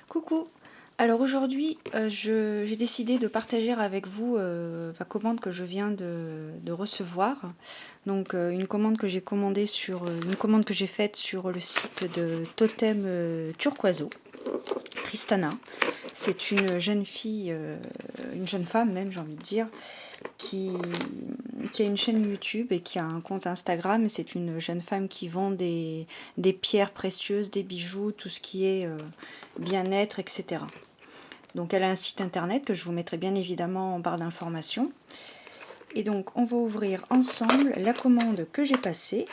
Coucou. Alors aujourd'hui, j'ai décidé de partager avec vous la commande que je viens de recevoir. Donc une commande que j'ai commandée une commande que j'ai faite sur le site de Totem Turquoiseau, Tristana. C'est une jeune fille, une jeune femme même, j'ai envie de dire, qui, qui a une chaîne YouTube et qui a un compte Instagram. C'est une jeune femme qui vend des pierres précieuses, des bijoux, tout ce qui est bien-être, etc. Donc elle a un site internet que je vous mettrai bien évidemment en barre d'informations. Et donc on va ouvrir ensemble la commande que j'ai passée.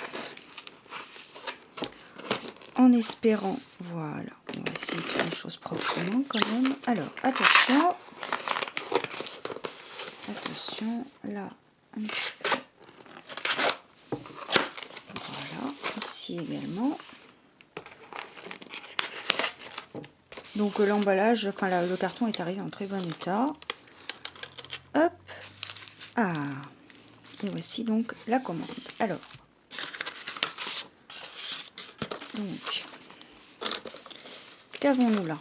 En espérant, voilà, on va essayer de faire les choses proprement quand même. Alors attention, là, voilà, ici également. Donc l'emballage, enfin le carton est arrivé en très bon état. Hop, ah, et voici donc la commande. Alors, donc, qu'avons-nous là?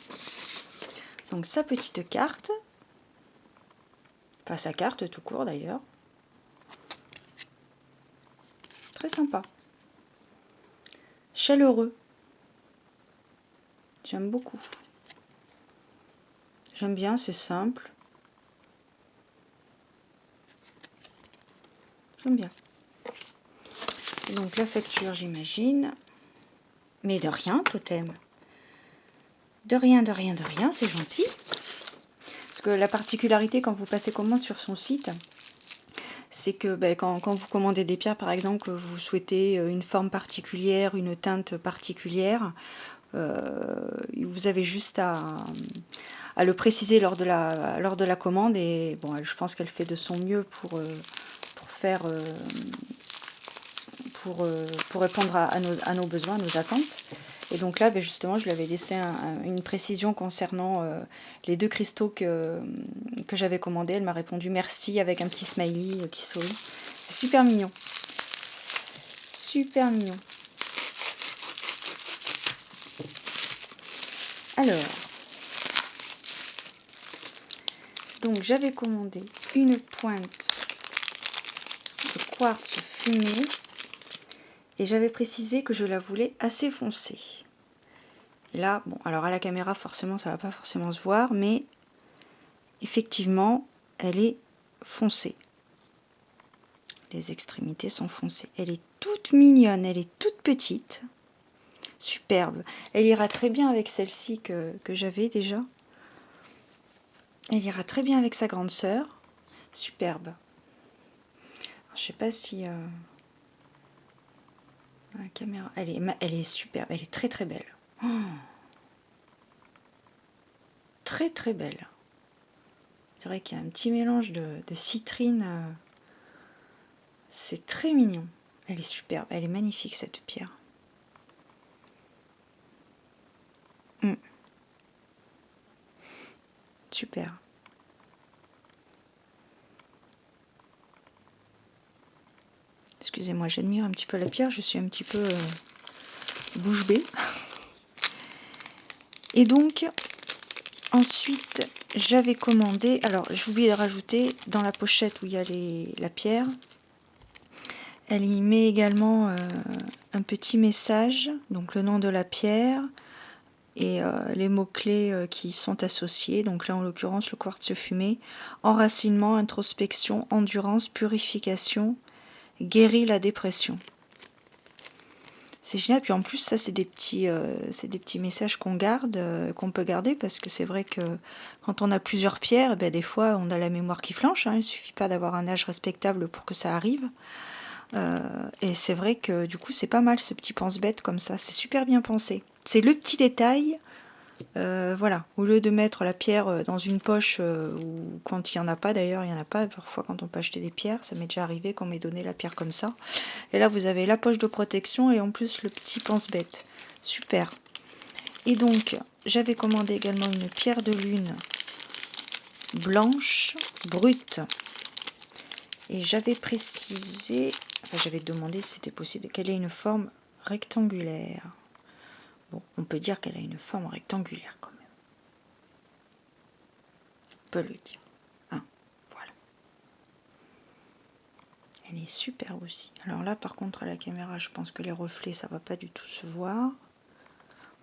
Donc sa petite carte, enfin sa carte tout court d'ailleurs. Très sympa. Chaleureux. J'aime beaucoup. J'aime bien, c'est simple. J'aime bien. Et donc la facture, j'imagine. Mais de rien, Totem. De rien, de rien, de rien, c'est gentil. Parce que la particularité quand vous passez commande sur son site, c'est que quand vous commandez des pierres, par exemple, que vous souhaitez une forme particulière, une teinte particulière, vous avez juste à le préciser lors de la commande. Et bon, je pense qu'elle fait de son mieux pour faire pour répondre à nos besoins, à nos attentes. Et donc là, justement, je lui avais laissé une précision concernant les deux cristaux que j'avais commandés. Elle m'a répondu merci avec un petit smiley qui sourit. C'est super mignon. Super mignon. Alors, donc j'avais commandé une pointe de quartz fumé et j'avais précisé que je la voulais assez foncée. Et là, bon, alors à la caméra, forcément, ça va pas forcément se voir, mais effectivement, elle est foncée. Les extrémités sont foncées. Elle est toute mignonne, elle est toute petite. Superbe. Elle ira très bien avec celle-ci que j'avais déjà. Elle ira très bien avec sa grande sœur. Superbe. Alors, je sais pas si... la caméra... Elle est superbe. Elle est très très belle. Oh, très très belle. C'est vrai qu'il y a un petit mélange de citrine. C'est très mignon. Elle est superbe. Elle est magnifique cette pierre. Super. Excusez-moi, j'admire un petit peu la pierre. Je suis un petit peu bouche bée. Et donc, ensuite, j'avais commandé... Alors, j'ai oublié de rajouter dans la pochette où il y a la pierre. Elle y met également un petit message, donc le nom de la pierre et les mots-clés qui y sont associés. Donc là, en l'occurrence, le quartz fumé, enracinement, introspection, endurance, purification, guérit la dépression. C'est génial. Puis en plus, ça, c'est des petits messages qu'on garde, qu'on peut garder, parce que c'est vrai que quand on a plusieurs pierres, des fois, on a la mémoire qui flanche. Il ne suffit pas d'avoir un âge respectable pour que ça arrive. Et c'est vrai que du coup, c'est pas mal ce petit pense-bête comme ça. C'est super bien pensé. C'est le petit détail. Voilà, au lieu de mettre la pierre dans une poche, ou quand il n'y en a pas d'ailleurs, il n'y en a pas, parfois quand on peut acheter des pierres, ça m'est déjà arrivé qu'on m'ait donné la pierre comme ça. Et là vous avez la poche de protection et en plus le petit pense-bête. Super. Et donc j'avais commandé également une pierre de lune blanche, brute. Et j'avais précisé, enfin j'avais demandé si c'était possible qu'elle ait une forme rectangulaire. Bon, on peut dire qu'elle a une forme rectangulaire quand même. peut le dire. Hein, voilà. Elle est superbe aussi. Alors là, par contre, à la caméra, je pense que les reflets, ça va pas du tout se voir.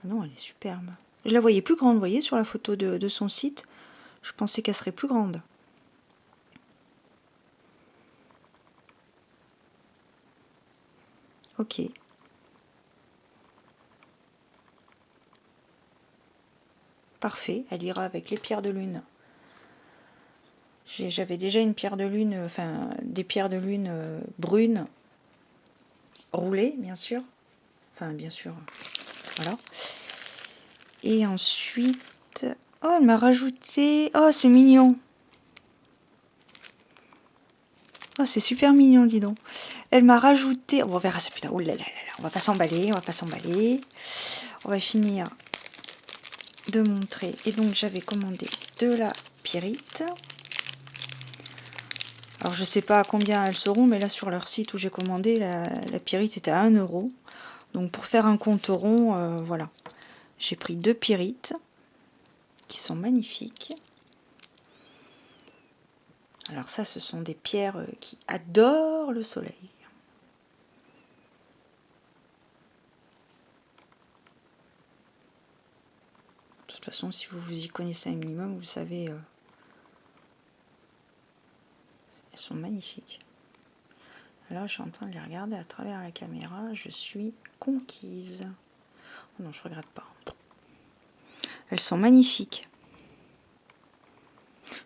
Non, elle est superbe. Je la voyais plus grande, vous voyez, sur la photo de son site. Je pensais qu'elle serait plus grande. Ok. Parfait, elle ira avec les pierres de lune. J'avais déjà une pierre de lune, enfin des pierres de lune brunes, roulées, bien sûr. Enfin, bien sûr, voilà. Et ensuite... Oh, elle m'a rajouté... Oh, c'est mignon. Oh, c'est super mignon, dis donc. Elle m'a rajouté... Oh, on verra ça plus tard. Oh là là là là, on va pas s'emballer, on va pas s'emballer. On va finir de montrer. Et donc, j'avais commandé de la pyrite. Alors, je sais pas à combien elles seront, mais là, sur leur site où j'ai commandé, la pyrite était à 1 euro. Donc, pour faire un compte rond, voilà. J'ai pris 2 pyrites qui sont magnifiques. Alors ça, ce sont des pierres qui adorent le soleil. De toute façon, si vous vous y connaissez un minimum, vous savez, elles sont magnifiques. Là, je suis en train de les regarder à travers la caméra. Je suis conquise. Oh non, je regrette pas. Elles sont magnifiques.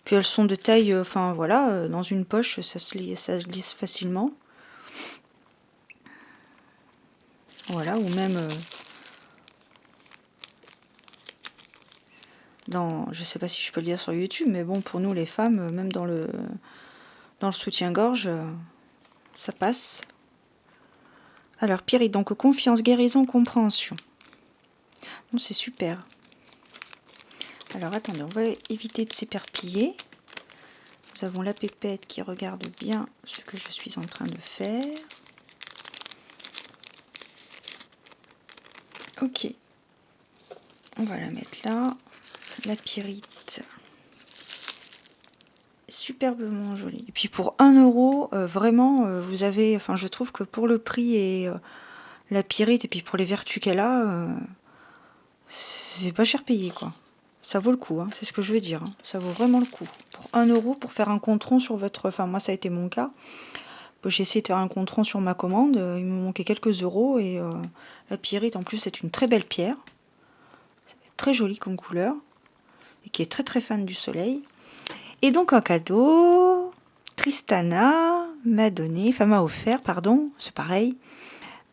Puis elles sont de taille, enfin voilà, dans une poche, ça se glisse facilement. Voilà, ou même dans, je sais pas si je peux le dire sur YouTube, mais bon, pour nous les femmes, même dans le soutien-gorge, ça passe. Alors, Pyrite, donc confiance, guérison, compréhension. Donc, c'est super. Alors, attendez, on va éviter de s'éperpiller. Nous avons la pépette qui regarde bien ce que je suis en train de faire. Ok. On va la mettre là. La pyrite. Superbement jolie. Et puis pour 1 euro, vraiment, vous avez... Enfin, je trouve que pour le prix et la pyrite, et puis pour les vertus qu'elle a, c'est pas cher payé, quoi. Ça vaut le coup, hein, c'est ce que je veux dire. Hein. Ça vaut vraiment le coup. Pour 1 euro, pour faire un compte rond sur votre... Enfin, moi, ça a été mon cas. J'ai essayé de faire un compte rond sur ma commande. Il me manquait quelques euros. Et la pyrite, en plus, c'est une très belle pierre. Très jolie comme couleur. Et qui est très très fan du soleil. Et donc, en cadeau, Tristana m'a donné... Enfin, m'a offert, pardon, c'est pareil,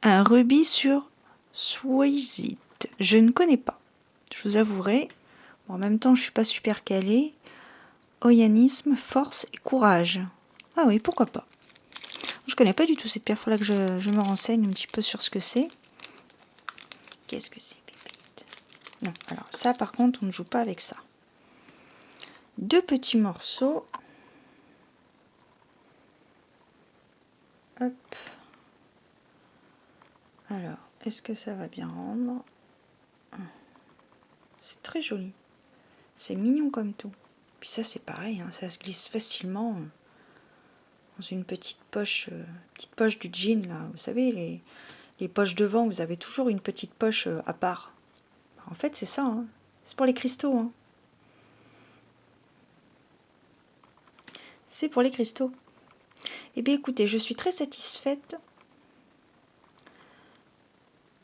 un rubis sur Swayzite. Je ne connais pas. Je vous avouerai. Bon, en même temps, je suis pas super calée. Oyanisme, force et courage. Ah oui, pourquoi pas. Je connais pas du tout cette pierre, il faudra que je me renseigne un petit peu sur ce que c'est. Qu'est-ce que c'est, pépite? Non, alors ça par contre, on ne joue pas avec ça. 2 petits morceaux. Hop. Alors, est-ce que ça va bien rendre? C'est très joli. C'est mignon comme tout. Puis ça, c'est pareil, hein, ça se glisse facilement dans une petite poche du jean, là. Vous savez, les poches devant, vous avez toujours une petite poche à part. En fait, c'est ça, hein. C'est pour les cristaux. Hein. C'est pour les cristaux. Eh bien, écoutez, je suis très satisfaite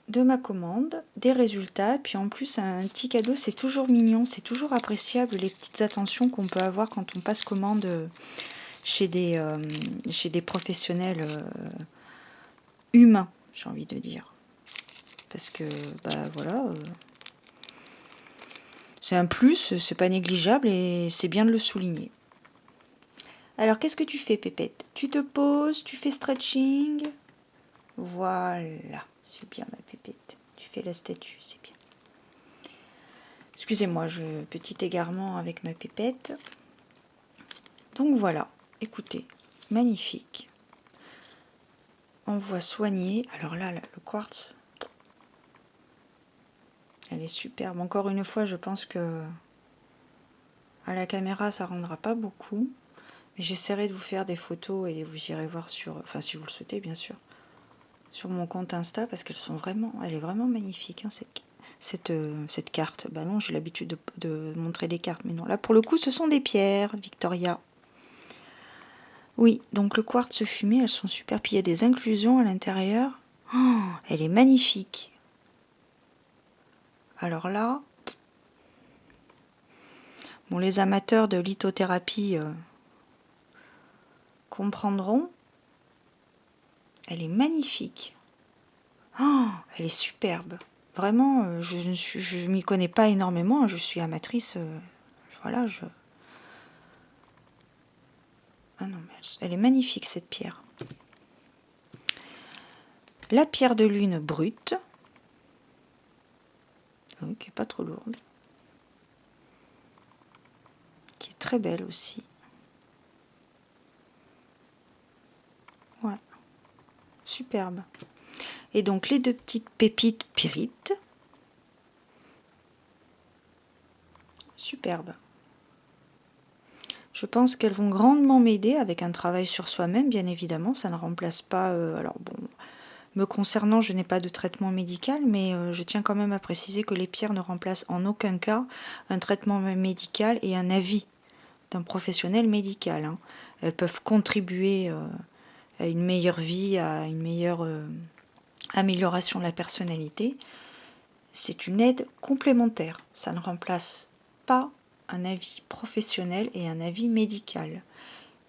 de ma commande, des résultats. Puis en plus, un petit cadeau, c'est toujours mignon, c'est toujours appréciable les petites attentions qu'on peut avoir quand on passe commande chez des professionnels humains, j'ai envie de dire. Parce que, bah voilà, c'est un plus, c'est pas négligeable et c'est bien de le souligner. Alors, qu'est-ce que tu fais, Pépette? Tu te poses, tu fais stretching. Voilà, c'est bien ma Pépette. Tu fais la statue, c'est bien. Excusez-moi, petit égarement avec ma Pépette. Donc voilà, écoutez, magnifique. On voit soigner. Alors là, le quartz, elle est superbe. Encore une fois, je pense que... À la caméra, ça rendra pas beaucoup. Mais j'essaierai de vous faire des photos et vous irez voir sur... Enfin, si vous le souhaitez, bien sûr. Sur mon compte Insta, parce qu'elles sont vraiment... Elle est vraiment magnifique, hein, cette carte. Bah non, j'ai l'habitude de montrer des cartes. Mais non, là, pour le coup, ce sont des pierres, Victoria. Oui, donc le quartz fumé, elles sont super. Puis il y a des inclusions à l'intérieur. Oh, elle est magnifique. Alors là... Bon, les amateurs de lithothérapie comprendront. Elle est magnifique. Oh, elle est superbe. Vraiment, je m'y connais pas énormément. Je suis amatrice. Voilà, Ah non, mais elle est magnifique cette pierre. La pierre de lune brute. Oui, qui est pas trop lourde. Qui est très belle aussi. Ouais, superbe. Et donc les deux petites pépites pyrites. Superbe. Je pense qu'elles vont grandement m'aider avec un travail sur soi-même, bien évidemment. Ça ne remplace pas... alors bon, me concernant, je n'ai pas de traitement médical, mais je tiens quand même à préciser que les pierres ne remplacent en aucun cas un traitement médical et un avis d'un professionnel médical. Hein. Elles peuvent contribuer à une meilleure vie, à une meilleure amélioration de la personnalité. C'est une aide complémentaire. Ça ne remplace pas un avis professionnel et un avis médical.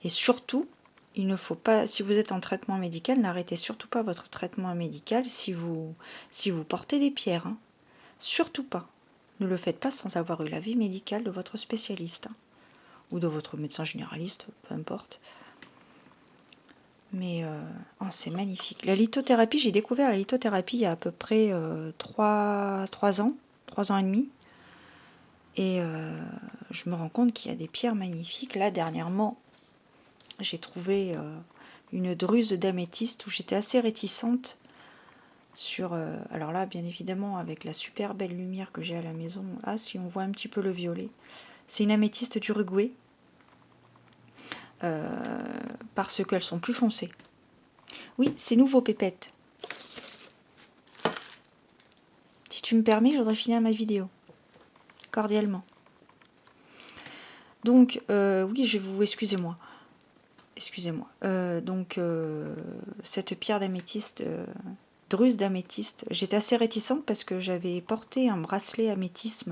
Et surtout, il ne faut pas, si vous êtes en traitement médical, n'arrêtez surtout pas votre traitement médical si vous portez des pierres. Hein. Surtout pas. Ne le faites pas sans avoir eu l'avis médical de votre spécialiste. Hein. Ou de votre médecin généraliste, peu importe. Mais oh, c'est magnifique. La lithothérapie, j'ai découvert la lithothérapie il y a à peu près 3 ans, 3 ans et demi. Et je me rends compte qu'il y a des pierres magnifiques. Là, dernièrement, j'ai trouvé une druse d'améthyste où j'étais assez réticente sur... alors là, bien évidemment, avec la super belle lumière que j'ai à la maison, ah, si on voit un petit peu le violet. C'est une améthyste d'Uruguay. Parce qu'elles sont plus foncées. Oui, c'est nouveau, Pépette. Si tu me permets, je voudrais finir ma vidéo. Cordialement. Donc, oui, je vous... Excusez-moi. Excusez-moi. Cette pierre d'améthyste, druse d'améthyste, j'étais assez réticente parce que j'avais porté un bracelet améthyste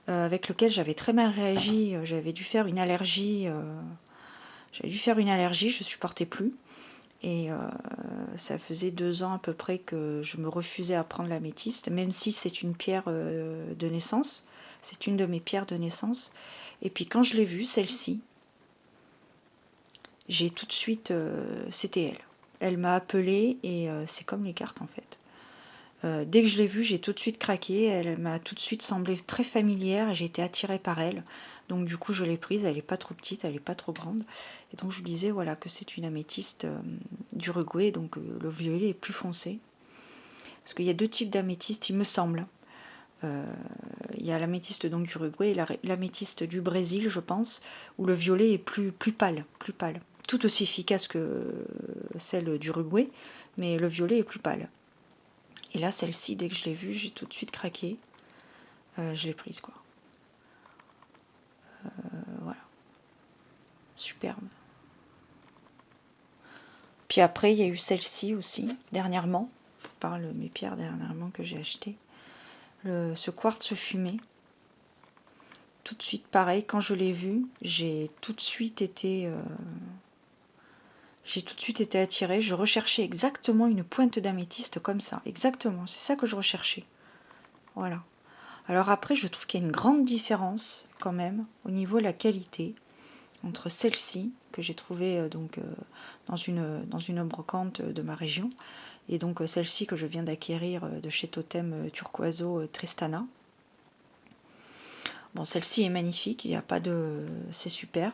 avec lequel j'avais très mal réagi. J'avais dû faire une allergie. Je ne supportais plus. Et ça faisait 2 ans à peu près que je me refusais à prendre l'améthyste, même si c'est une pierre de naissance. C'est une de mes pierres de naissance. Et puis quand je l'ai vue, celle-ci, j'ai tout de suite... c'était elle. Elle m'a appelée et c'est comme les cartes en fait. Dès que je l'ai vue, j'ai tout de suite craqué. Elle m'a tout de suite semblé très familière et j'ai été attirée par elle. Donc du coup, je l'ai prise. Elle n'est pas trop petite, elle n'est pas trop grande. Et donc je vous disais voilà, que c'est une améthyste d'Uruguay. Donc le violet est plus foncé. Parce qu'il y a 2 types d'améthyste, il me semble. Il y a l'améthyste donc d'Uruguay et l'améthyste du Brésil, je pense, où le violet est plus pâle, tout aussi efficace que celle d'Uruguay, mais le violet est plus pâle. Et là, celle-ci, dès que je l'ai vue, j'ai tout de suite craqué. Je l'ai prise, quoi. Voilà. Superbe. Puis après, il y a eu celle-ci aussi, dernièrement. Je vous parle de mes pierres dernièrement que j'ai achetées. Ce quartz fumé. Tout de suite, pareil, quand je l'ai vu, j'ai tout de suite été attirée. Je recherchais exactement une pointe d'améthyste comme ça. Exactement, c'est ça que je recherchais. Voilà. Alors après, je trouve qu'il y a une grande différence quand même au niveau de la qualité entre celle-ci que j'ai trouvée dans une brocante de ma région et donc celle-ci que je viens d'acquérir de chez Totem Turquoiso Tristana. Bon, celle-ci est magnifique, il n'y a pas de... c'est super.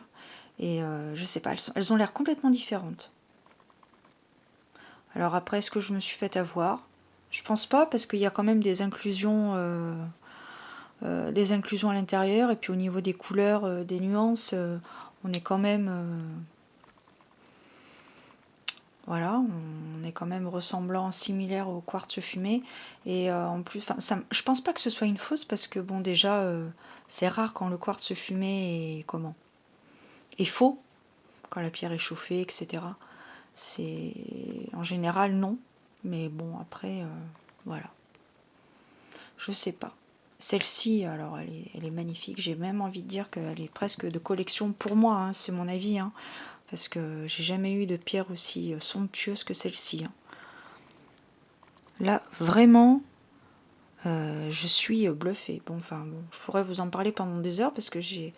Et je sais pas, elles ont l'air complètement différentes. Alors après, est-ce que je me suis fait avoir? Je pense pas, parce qu'il y a quand même des inclusions des inclusions à l'intérieur, et puis au niveau des couleurs, des nuances, on est quand même voilà, on est quand même ressemblant, similaire au quartz fumé. Et en plus, je pense pas que ce soit une fausse, parce que bon, déjà, c'est rare quand le quartz fumé est faux, quand la pierre est chauffée, etc. C'est en général non, mais bon, après, voilà, je sais pas. Celle-ci, alors, elle est magnifique. J'ai même envie de dire qu'elle est presque de collection pour moi, hein, c'est mon avis, hein, parce que j'ai jamais eu de pierre aussi somptueuse que celle-ci, hein. Là, vraiment, je suis bluffée. Bon, enfin, bon, je pourrais vous en parler pendant des heures, parce que je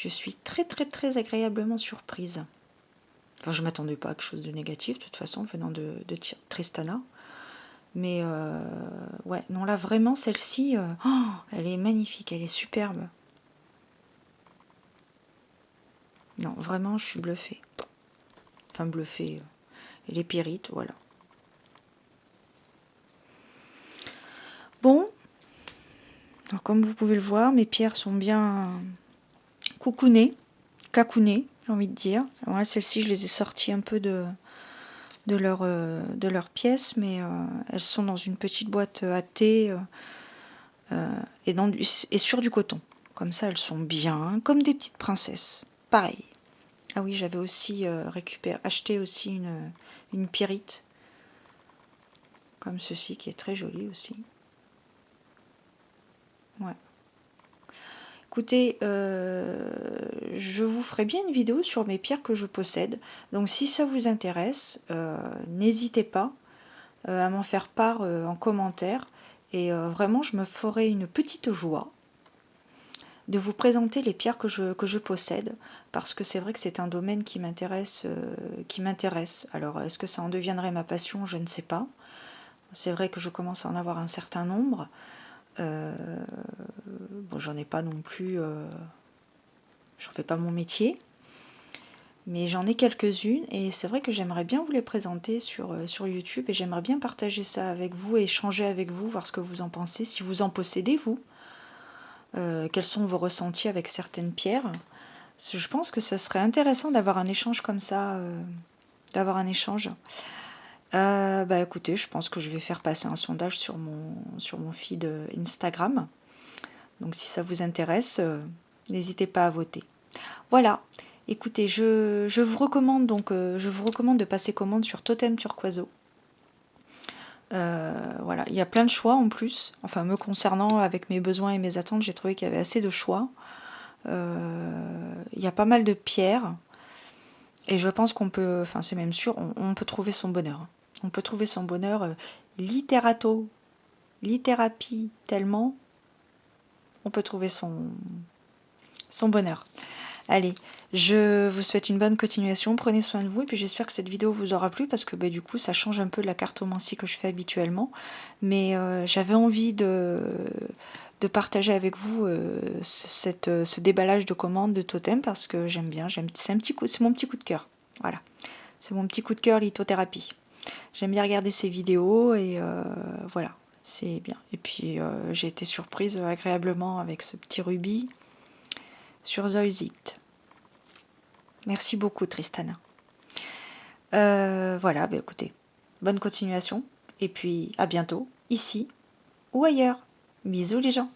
suis très très très agréablement surprise. Enfin, je m'attendais pas à quelque chose de négatif, de toute façon, venant de Tristana. Mais ouais, non, là, vraiment, celle-ci, elle est magnifique, elle est superbe. Non, vraiment, je suis bluffée. Enfin, bluffée. Elle est pyrite, voilà. Bon, alors, comme vous pouvez le voir, mes pierres sont bien coucounées, cacounées, j'ai envie de dire. Voilà, celles-ci, je les ai sorties un peu de leur pièce, mais elles sont dans une petite boîte à thé et sur du coton. Comme ça, elles sont bien, comme des petites princesses. Pareil. Ah oui, j'avais aussi acheté aussi une pyrite, comme ceci, qui est très jolie aussi. Ouais. Écoutez, je vous ferai bien une vidéo sur mes pierres que je possède. Donc si ça vous intéresse, n'hésitez pas à m'en faire part en commentaire. Et vraiment, je me ferai une petite joie de vous présenter les pierres que je possède, parce que c'est vrai que c'est un domaine qui m'intéresse. Alors, est-ce que ça en deviendrait ma passion? Je ne sais pas. C'est vrai que je commence à en avoir un certain nombre. Bon, j'en ai pas non plus... j'en fais pas mon métier, mais j'en ai quelques-unes, et c'est vrai que j'aimerais bien vous les présenter sur YouTube, et j'aimerais bien partager ça avec vous, et échanger avec vous, voir ce que vous en pensez, si vous en possédez, vous. Quels sont vos ressentis avec certaines pierres. Je pense que ça serait intéressant d'avoir un échange comme ça, d'avoir un échange. Bah écoutez, je pense que je vais faire passer un sondage sur mon feed Instagram. Donc si ça vous intéresse, n'hésitez pas à voter. Voilà. Écoutez, je vous recommande de passer commande sur Totem Turquoiseau. Voilà, il y a plein de choix en plus. Enfin, me concernant, avec mes besoins et mes attentes, j'ai trouvé qu'il y avait assez de choix. Il y a pas mal de pierres. Et je pense qu'on peut, enfin c'est même sûr, on peut trouver son bonheur. On peut trouver son bonheur littérapi tellement, on peut trouver son bonheur. Allez, je vous souhaite une bonne continuation, prenez soin de vous, et puis j'espère que cette vidéo vous aura plu, parce que bah, du coup ça change un peu de la cartomancie que je fais habituellement, mais j'avais envie de partager avec vous ce déballage de commandes de Totem, parce que j'aime bien, c'est mon petit coup de cœur, voilà, c'est mon petit coup de cœur lithothérapie. J'aime bien regarder ces vidéos, et voilà, c'est bien. Et puis j'ai été surprise agréablement avec ce petit rubis sur Zoisite. Merci beaucoup, Tristana. Voilà, bah écoutez, bonne continuation, et puis à bientôt, ici ou ailleurs. Bisous les gens.